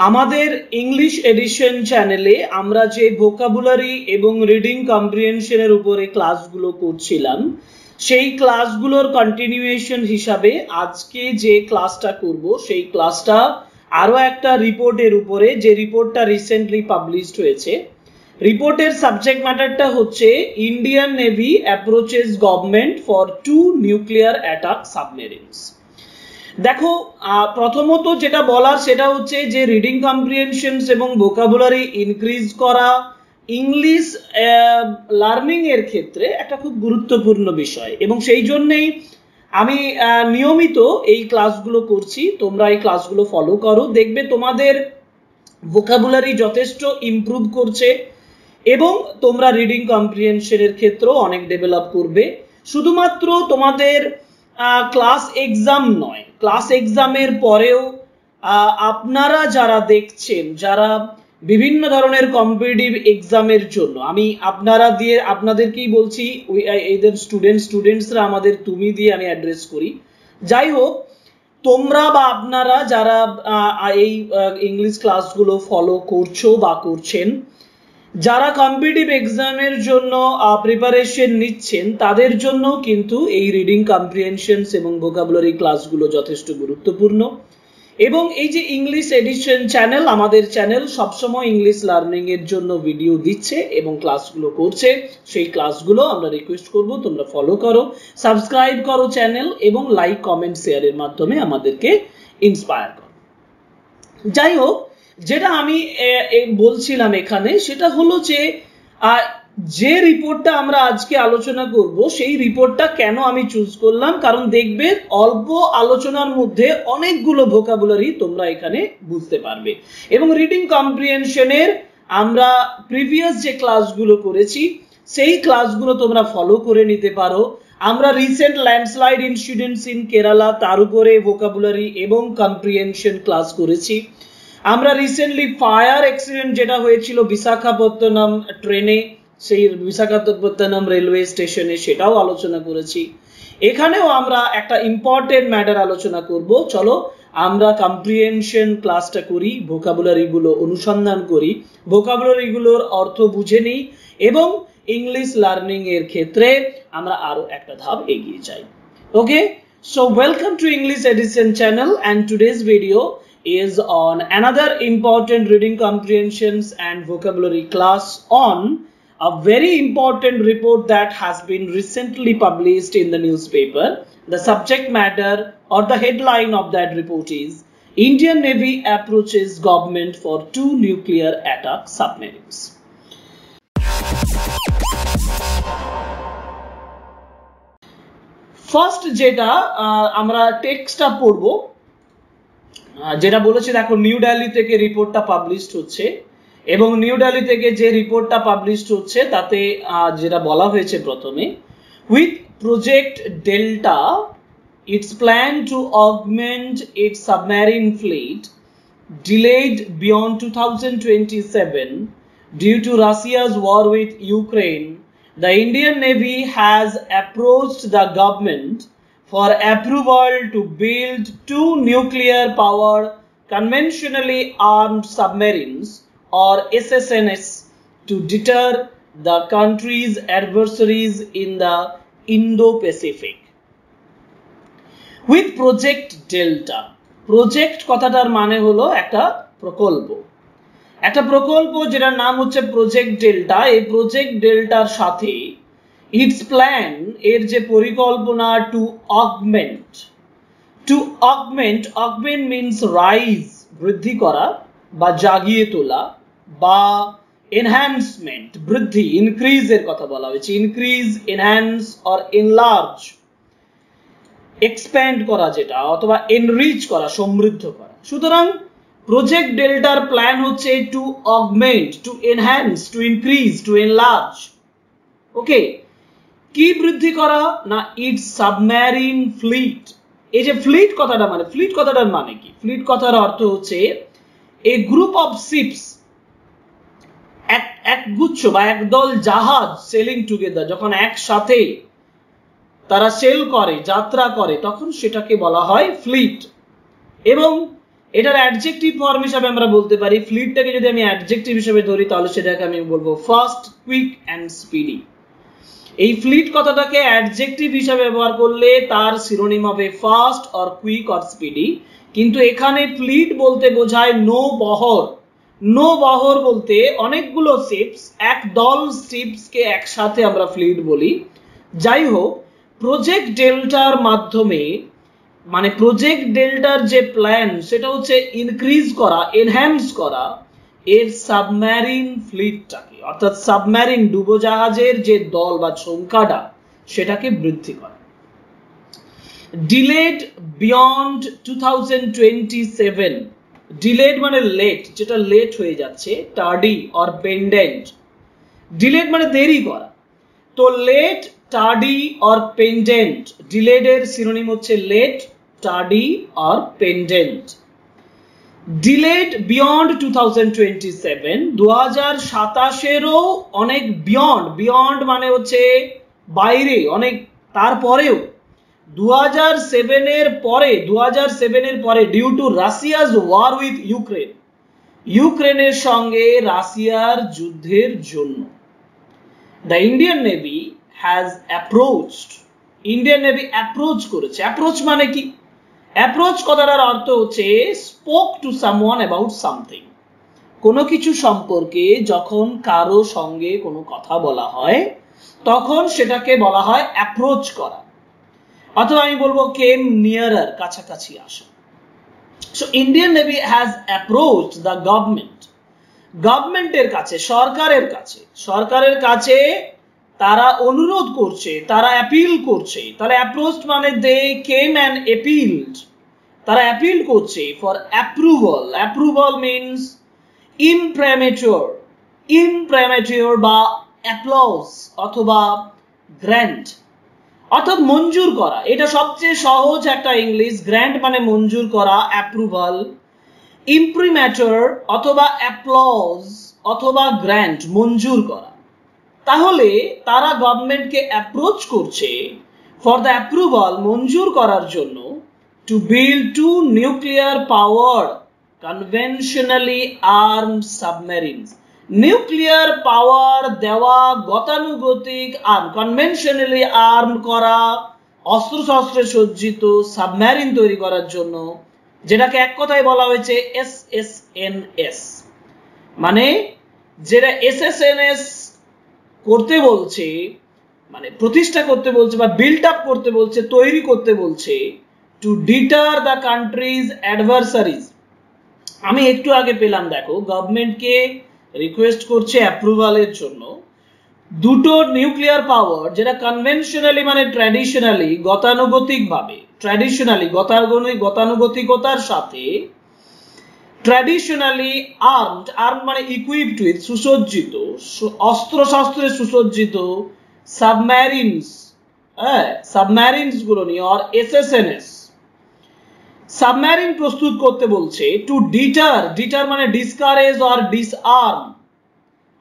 আমাদের English edition চ্যানেলে আমরা যে ভোকাবুলারি এবং রিডিং কম্প্রিহেনশনের উপরে ক্লাসগুলো করছিলাম সেই ক্লাসগুলোর কন্টিনিউয়েশন হিসাবে আজকে যে ক্লাসটা করব সেই ক্লাসটা আরো একটা রিপোর্টের উপরে, যে রিপোর্টটা রিসেন্টলি পাবলিশড হয়েছে। রিপোর্টের সাবজেক্ট ম্যাটারটা হচ্ছে Indian navy approaches government for 2 nuclear attack submarines. দেখো, প্রথমত যেটা বলার সেটা হচ্ছে যে রিডিং কম্প্রিহেনশনস এবং ভোকাবুলারি ইনক্রিজ করা ইংলিশ লার্নিং এর ক্ষেত্রে একটা খুব গুরুত্বপূর্ণ বিষয়, এবং সেই জন্যই আমি নিয়মিত এই ক্লাসগুলো করছি। তোমরা এই ক্লাসগুলো ফলো করো, দেখবে তোমাদের ভোকাবুলারি যথেষ্ট ইমপ্রুভ করছে এবং তোমরা রিডিং কম্প্রিহেনশনের ক্ষেত্রেও অনেক ডেভেলপ করবে। শুধুমাত্র তোমাদের ক্লাস এক্সাম নয়, ক্লাস এক্সামের পরেও আপনারা যারা দেখছেন, যারা বিভিন্ন ধরনের কম্পিটিটিভ এক্সামের জন্য, আমি আপনাদেরকেই বলছি, এদের স্টুডেন্টসরা আমাদের তুমি দিয়ে আমি অ্যাড্রেস করি। যাই হোক, তোমরা বা আপনারা যারা এই ইংলিশ ক্লাসগুলো ফলো করছো বা করছেন, যারা কম্পিটিটিভ এক্সামের জন্য প্রিপারেশন নিচ্ছেন, তাদের জন্য কিন্তু এই রিডিং কম্প্রিহেনশনস এবং ভোকাবুলারি ক্লাসগুলো যথেষ্ট গুরুত্বপূর্ণ। এবং এই যে ইংলিশ এডিশন চ্যানেল, আমাদের চ্যানেল সবসময় ইংলিশ লার্নিং এর জন্য ভিডিও দিচ্ছে এবং ক্লাসগুলো করছে। সেই ক্লাসগুলো আমরা রিকোয়েস্ট করব তোমরা ফলো করো, সাবস্ক্রাইব করো চ্যানেল, এবং লাইক, কমেন্ট, শেয়ারের মাধ্যমে আমাদেরকে ইন্সপায়ার করো। যাই হোক, যেটা আমি বলছিলাম এখানে সেটা হলো যে রিপোর্টটা আমরা আজকে আলোচনা করব সেই রিপোর্টটা কেন আমি চুজ করলাম, কারণ দেখবে অল্প আলোচনার মধ্যে অনেকগুলো ভোকাবুলারি তোমরা এখানে বুঝতে পারবে। এবং রিডিং কম্প্রিহেনশনের আমরা প্রিভিয়াস যে ক্লাসগুলো করেছি সেই ক্লাসগুলো তোমরা ফলো করে নিতে পারো। আমরা recent landslide incidents in Kerala, তার উপরে ভোকাবুলারি এবং কম্প্রিহেনশন ক্লাস করেছি। আমরা রিসেন্টলি ফায়ার অ্যাক্সিডেন্ট যেটা হয়েছিল বিশাখাপত্তনম ট্রেনে, সেই বিশাখাপত্তনম রেলওয়ে স্টেশনে, সেটাও আলোচনা করেছি। এখানেও আমরা একটা ইম্পর্টেন্ট ম্যাটার আলোচনা করব। চলো আমরা কম্প্রিহেনশন ক্লাসটা করি, ভোকাবুলারি গুলো অনুসন্ধান করি, ভোকাবুলারি গুলোর অর্থ বুঝে নিই, এবং ইংলিশ লার্নিং এর ক্ষেত্রে আমরা আরো একটা ধাপ এগিয়ে যাই। Okay, so welcome to English edition channel, and today's video is on another important reading comprehensions and vocabulary class on a very important report that has been recently published in the newspaper. The subject matter or the headline of that report is Indian Navy approaches government for 2 nuclear attack submarines. First যেটা আমরা টেক্সটটা পড়ব, যেটা বলেছে, দেখো new Delhi থেকে রিপোর্টটা published হচ্ছে, এবং নিউ দিল্লি থেকে যে রিপোর্টটা পাবলিশড হচ্ছে তাতে যেটা বলা হয়েছে প্রথমে, with Project Delta its plan to augment its submarine fleet delayed beyond 2027 due to Russia's war with Ukraine. The Indian Navy has approached the government for approval to build 2 nuclear-powered conventionally armed submarines or SSNS to deter the country's adversaries in the Indo-Pacific. With Project Delta, project কথাটার মানে হলো একটা প্রকল্প, একটা প্রকল্প যেটার নাম হচ্ছে প্রজেক্ট ডেল্টা। এই প্রজেক্ট ডেল্টার সাথে ইটস প্ল্যান, এর যে পরিকল্পনা, টু অগমেন্ট মিনস রাইজ, বৃদ্ধি করা বা জাগিয়ে তোলা, বা এনহ্যান্সমেন্ট, বৃদ্ধি, ইনক্রিজ এর কথা বলা হয়েছে, increase, enhance or enlarge, expand করা যেটা, অথবা এনরিচ করা, সমৃদ্ধ করা। সুতরাং প্রজেক্ট ডেল্টার প্ল্যান হচ্ছে to augment, to enhance, to increase, to enlarge. Okay, কি বৃদ্ধি করা না, ইটস সাবমেরিন ফ্লিট। এই যে ফ্লিট কথাটা মানে, ফ্লিট কথাটার মানে কি? ফ্লিট কথার অর্থ হচ্ছে এ গ্রুপ অফ শিপস, এক গুচ্ছ বা একদল জাহাজ, সেলিং টুগেদার, যখন একসাথে তারা সেল করে, যাত্রা করে, তখন সেটাকে বলা হয় ফ্লিট। এবং এটার অ্যাডজেক্টিভ ফর্ম হিসাবে আমরা বলতে পারি, ফ্লিটটাকে যদি আমি অ্যাডজেক্টিভ হিসেবে ধরি তাহলে সেটাকে আমি বলবো ফাস্ট, কুইক অ্যান্ড স্পিডি। এই ফ্লিট কথাটাকে অ্যাডজেক্টিভ হিসাবে ব্যবহার করলে তার সিনোনিম হবে fast or quick or speedy, কিন্তু এখানে ফ্লিট বলতে বোঝায় নৌবহর। নৌবহর বলতে অনেকগুলো শিপস, এক দল শিপসকে একসাথে আমরা ফ্লিট বলি। যাই হোক, প্রজেক্ট ডেল্টার মাধ্যমে মানে প্রজেক্ট ডেল্টার যে প্ল্যান সেটা হচ্ছে ইনক্রিজ করা, এনহ্যান্স করা এর সাবমেরিন ফ্লিটটাকে, অর্থাৎ সাবমেরিন ডুবোজাহাজের যে দল বা সংখ্যাটা সেটাকে বৃদ্ধি করা। ডিলেড বিয়ন্ড 2027, ডিলেড মানে লেট, যেটা লেট হয়ে যাচ্ছে, টার্ডি অর পেন্ডেন্ট। ডিলেড মানে দেরি করা, তো late, tardy or pendent, delayed এর সিনোনিম হচ্ছে late, tardy or pendent. Delayed beyond 2027, 2027-এরও অনেক বিয়ন্ড, বিয়ন্ড মানে হচ্ছে বাইরে, অনেক তারপরেও 2007-এর পরে due to Russia's war with Ukraine, ইউক্রেনের সঙ্গে রাশিয়ার যুদ্ধের জন্য the Indian navy has approached, Indian navy approach করেছে। অ্যাপ্রোচ মানে কি? অ্যাপ্রোচ কথাটার অর্থ হচ্ছে spoke to someone about something, কোনো কিছু সম্পর্কে যখন কারো সঙ্গে কোনো কথা বলা হয় তখন সেটাকে বলা হয় অ্যাপ্রোচ করা, অথবা আমি বলবো কেম নিয়ারার, কাছাকাছি আসা। So Indian navy has approached the government, গভর্নমেন্টের কাছে, সরকারের কাছে তারা অনুরোধ করছে, তারা অ্যাপিল করছে। তাহলে অ্যাপ্রোচড মানে দে কেম অ্যান্ড অ্যাপিলড, তারা অ্যাপিল করছে ফর অ্যাপ্রুভাল। অ্যাপ্রুভাল মিন্স ইমপ্রেমেচিওর বা অ্যাপ্লজ অথবা গ্র্যান্ট, অর্থাৎ মঞ্জুর করা। এটা সবচেয়ে সহজ একটা ইংলিশ। গ্র্যান্ট মানে মঞ্জুর করা, অ্যাপ্রুভাল। ইমপ্রিম্যাচর অথবা অ্যাপ্লজ অথবা গ্র্যান্ট, মঞ্জুর করা। তাহলে তারা গভর্নমেন্টকে অ্যাপ্রোচ করছে ফর দ্য অ্যাপ্রুভাল, মঞ্জুর করার জন্য, to build 2 nuclear power conventionally armed submarines. Nuclear power দেওয়া গতানুগতিক আর্ম, কনভেনশনালি আর্ম করা, অস্ত্রশস্ত্রে সজ্জিত সাবমেরিন তৈরি করার জন্য, যেটাকে এক কথায় বলা হয়েছে SSNS। মানে যেটা SSNS করতে বলছে, মানে প্রতিষ্ঠা করতে বলছে বা বিল্ড আপ করতে বলছে, তৈরি করতে বলছে, টু ডিটার দ্য কান্ট্রিজ অ্যাডভার্সারিজ। আমি একটু আগে পেলাম, দেখো গভর্নমেন্টকে রিকোয়েস্ট করছে অ্যাপ্রুভালের জন্য দুটো নিউক্লিয়ার পাওয়ার, যেটা কনভেনশনালি মানে ট্র্যাডিশনালি, গতানুগতিক ভাবে, ট্র্যাডিশনালি গতানুগতিকতার সাথে, ট্র্যাডিশনালি আর্মড, আর্ম মানে ইকুইপড উইথ, সুসজ্জিত, অস্ত্রশস্ত্রে সুসজ্জিত সাবমেরিনস, সাবমেরিনস গুলো নিয়ে, আর SSNS সাবমেরিন প্রস্তুত করতে বলছে, টু ডিটার, ডিটার মানে ডিসকারেজ অর ডিসআর্ম,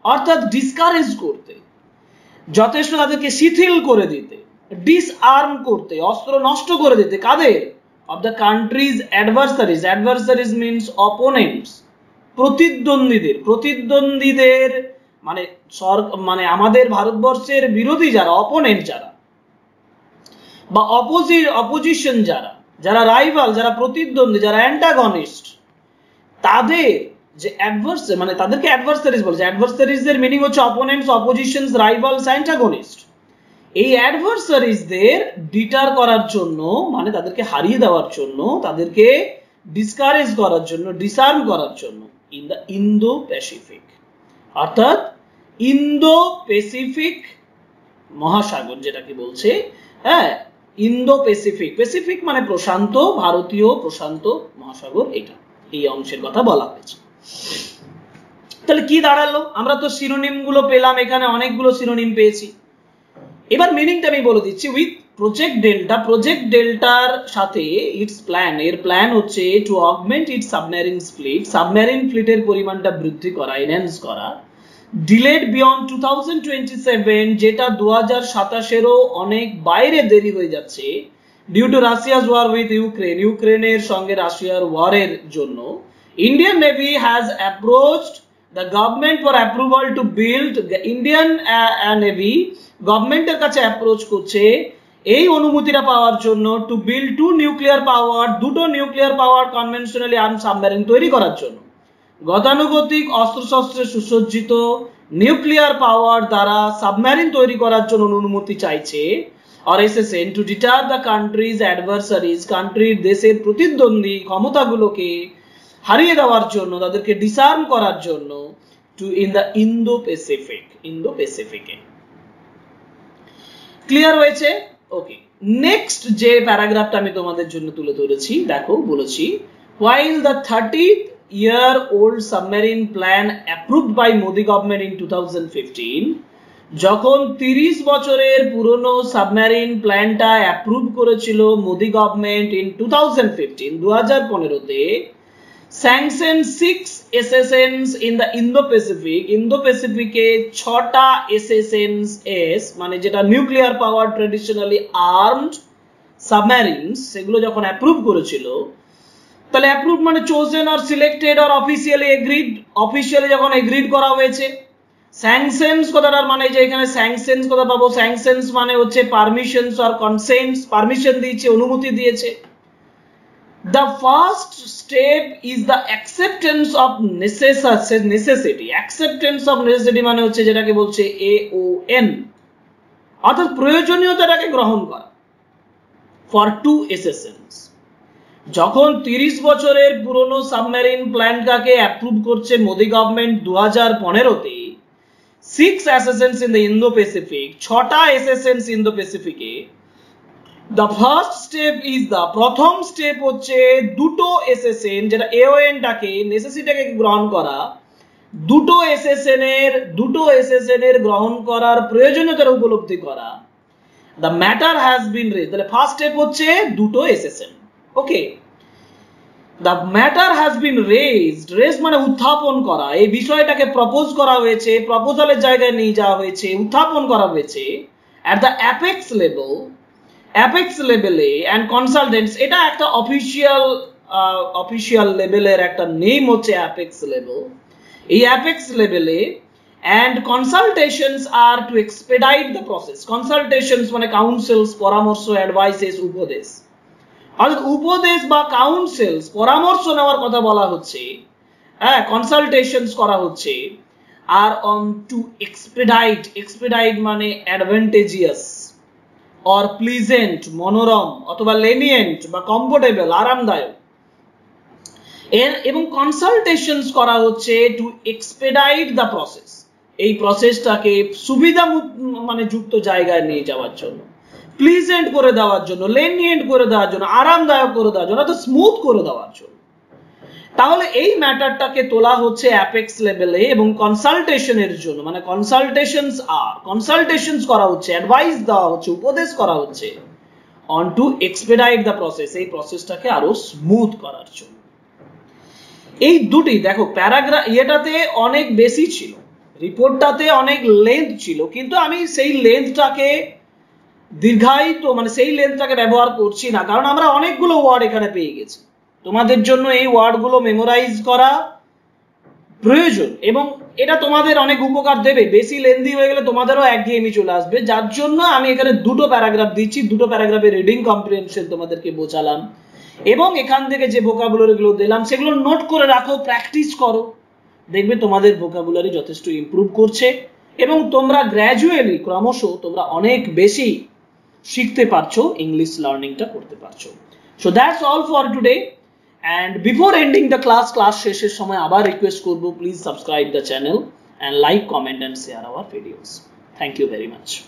অর্থাৎ ডিসকারেজ করতে, যথেষ্ট তাদেরকে শিথিল করে দিতে, ডিসআর্ম করতে, অস্ত্র নষ্ট করে দিতে, কাদের? Of the country's adversaries. Adversaries means opponents, প্রতিদ্বন্দ্বীদের, প্রতিদ্বন্দ্বীদের মানে মানে আমাদের ভারতবর্ষের বিরোধী যারা, অপোনেন্ট যারা, বা অপোজিশন যারা, যারা রাইভাল, যারা প্রতিদ্বন্দ্বী, যারা অ্যান্টাগনিস্ট, তাদের যে অ্যাডভার্সারি, মানে তাদেরকে অ্যাডভার্সারিজ বলছে। অ্যাডভার্সারিজের মিনিং হচ্ছে অপোনেন্টস, অপোজিশনস, রাইভালস, অ্যান্টাগনিস্ট। এই অ্যাডভার্সারিজদের ডিটার করার জন্য, মানে তাদেরকে হারিয়ে দেওয়ার জন্য, তাদেরকে ডিসকারেজ করার জন্য, ডিসআর্ম করার জন্য, ইন দ্য ইন্দো প্যাসিফিক, অর্থাৎ ইন্দো প্যাসিফিক মহাসাগর যেটাকে বলছে, ইন্দো প্যাসিফিক, প্যাসিফিক মানে প্রশান্ত, ভারতীয় প্রশান্ত মহাসাগর, এটা এই অংশের কথা বলা হয়েছে। তাহলে কি দাঁড়ালো? আমরা তো সিনোনিম গুলো পেলাম, এখানে অনেকগুলো সিনোনিম পেয়েছি। এবার মিনিংটা আমি বলে দিচ্ছি। উইথ প্রজেক্ট ডেল্টা, প্রজেক্ট ডেল্টার সাথে ইটস প্ল্যান, এর প্ল্যান হচ্ছে to augment its submarine fleet, submarine ফ্লিটের পরিমাণটা বৃদ্ধি করা, এনহ্যান্স করা। ডিলেড বিয়ন্ড 2027, যেটা 2027-এরও অনেক বাইরে দেরি হয়ে যাচ্ছে, due to Russia's war with ইউক্রেনের সঙ্গে রাশিয়ার ওয়ারের জন্য Indian navy has approached the government for approval to build, Indian navy গভর্নমেন্টের কাছে অ্যাপ্রোচ করছে এই অনুমতিটা পাওয়ার জন্য টু বিল্ড দুটো nuclear power conventionally arm submarine তৈরি করার জন্য। গতানুগতিক অস্ত্রশস্ত্রে সুসজ্জিত নিউক্লিয়ার পাওয়ার দ্বারা সাবমেরিন তৈরি করার জন্য অনুমতি চাইছে or SSN to deter the country's adversaries, কান্ট্রির দেশের প্রতিদ্বন্দ্বী ক্ষমতাগুলোকে হারিয়ে দেওয়ার জন্য, তাদেরকে ডিসার্ম করার জন্য ইন দ্য ইন্দো প্যাসিফিকে। ক্লিয়ার হয়েছে? ওকে, নেক্সট যে প্যারাগ্রাফটা আমি তোমাদের জন্য তুলে ধরেছি, দেখো বলেছি while the 30-year-old submarine plan approved by Modi government in 2015, যখন 30 বছরের পুরনো সাবমেরিন প্ল্যানটা অ্যাপ্রুভ করেছিল মোদি গভর্নমেন্ট ইন 2015-তে, স্যাংশন 6 SSNs ইন দ্য ইন্দো প্যাসিফিকে 6টা SSNs, মানে যেটা nuclear power traditionally armed submarines, সেগুলো যখন অ্যাপ্রুভ করেছিল, তাহলে অ্যাপ্রুভ মানে chosen or selected or officially agreed, officially যখন এগ্রিড করা হয়েছে। স্যাংশনস কথাটার মানে যে এখানে স্যাংশনস কথা পাবো, স্যাংশনস মানে হচ্ছে পারমিশনস অর কনসেন্টস, পারমিশন দিয়েছে, অনুমতি দিয়েছে। The first step is the acceptance of necessity. Acceptance of necessity মানে হচ্ছে যেটাকে বলছে AON, অর্থাৎ প্রয়োজনীয়তাটাকে গ্রহণ করা for 2 SSNs। যখন 30 বছরের পুরনো সাবমেরিন প্ল্যানটাকে অ্যাপ্রুভ করছে মোদি গভর্নমেন্ট 2015-তে, 6 SSNs in the Indo-Pacific, 6টা SSNs Indo-Pacific-এ, the first step is the, প্রথম স্টেপ হচ্ছে দুটো SSN, যেটা AON-টাকে নেসেসিটিটাকে গ্রহণ করা, দুটো SSN এর গ্রহণ করার প্রয়োজনীয়তার উপলব্ধি করা। The matter has been raised, তাহলে ফার্স্ট স্টেপ হচ্ছে দুটো SSN। Okay, the matter has been raised মানে উত্থাপন করা, এই বিষয়টাকে প্রপোজ করা হয়েছে, প্রপোজালের জায়গায় নিয়ে যাওয়া হয়েছে, উত্থাপন করা হয়েছে at the apex লেভেলে and consultants, এটা একটা অফিশিয়াল লেভেলের একটা নেম হচ্ছে অ্যাপেক্স লেভেল। এই অ্যাপেক্স লেভেলে and consultations are to expedite the process. Consultations মানে কাউন্সিলস, পরামর্শ, অ্যাডভাইসেস, উপদেশ, অর্থাৎ উপদেশ বা কাউন্সিলস, পরামর্শ নেওয়ার কথা বলা হচ্ছে, হ্যাঁ, কনসালটেশনস করা হচ্ছে। আর অন টু এক্সপেডাইট মানে অ্যাডভান্টেজিয়াস অর প্লিজেন্ট, মনোরম অথবা লেনিয়েন্ট বা কমফোর্টেবল, আরামদায়ক, এবং কনসালটেশনস করা হচ্ছে টু এক্সপেডাইট দ্য প্রসেস, এই প্রসেসটাকে সুবিধা মানে যুক্ত জায়গায় নিয়ে যাওয়ার জন্য, প্লিজেন্ট করে দেওয়ার জন্য, লেনিয়েন্ট করে দেওয়ার জন্য, আরামদায়ক করে দেওয়ার জন্য, অর্থাৎ স্মুথ করে দেওয়ার জন্য। তাহলে এই ম্যাটারটাকে তোলা হচ্ছে অ্যাপেক্স লেভেলে এবং কনসালটেশনের জন্য, মানে কনসালটেশনস করা হচ্ছে, অ্যাডভাইস দেওয়া হচ্ছে, উপদেশ করা হচ্ছে on to expedite the process, এই প্রসেসটাকে আরো স্মুথ করার জন্য। এই দুটি দেখো প্যারাগ্রাফ, এটাতে অনেক বেশি ছিল, রিপোর্টটাতে অনেক লেন্থ ছিল, কিন্তু আমি সেই লেন্থটাকে দীর্ঘায়িত মানে সেই লেন্থটাকে ব্যবহার করছি না, কারণ আমরা অনেকগুলো ওয়ার্ড এখানে পেয়ে গেছি। তোমাদের জন্য এই ওয়ার্ডগুলো মেমোরাইজ করা প্রয়োজন এবং এটা তোমাদের অনেক উপকার দেবে। বেশি লেন্দি হয়ে গেলে তোমাদেরও একঘেয়েমি চলে আসবে, যার জন্য আমি এখানে দুটো প্যারাগ্রাফ দিচ্ছি, দুটো প্যারাগ্রাফের রিডিং কম্প্রিহেনশন তোমাদেরকে বোঝালাম এবং এখান থেকে যে ভোকাবুলারিগুলো দিলাম সেগুলো নোট করে রাখো, প্র্যাকটিস করো, দেখবে তোমাদের ভোকাবুলারি যথেষ্ট ইমপ্রুভ করছে এবং তোমরা গ্র্যাজুয়ালি ক্রমশ তোমরা অনেক বেশি শিখতে পারছো, ইংলিশ লার্নিংটা করতে পারছো। So that's all for today, and before ending the class শেষের সময় আবার রিকোয়েস্ট করব, please subscribe the channel and like, comment and share our videos. Thank you very much.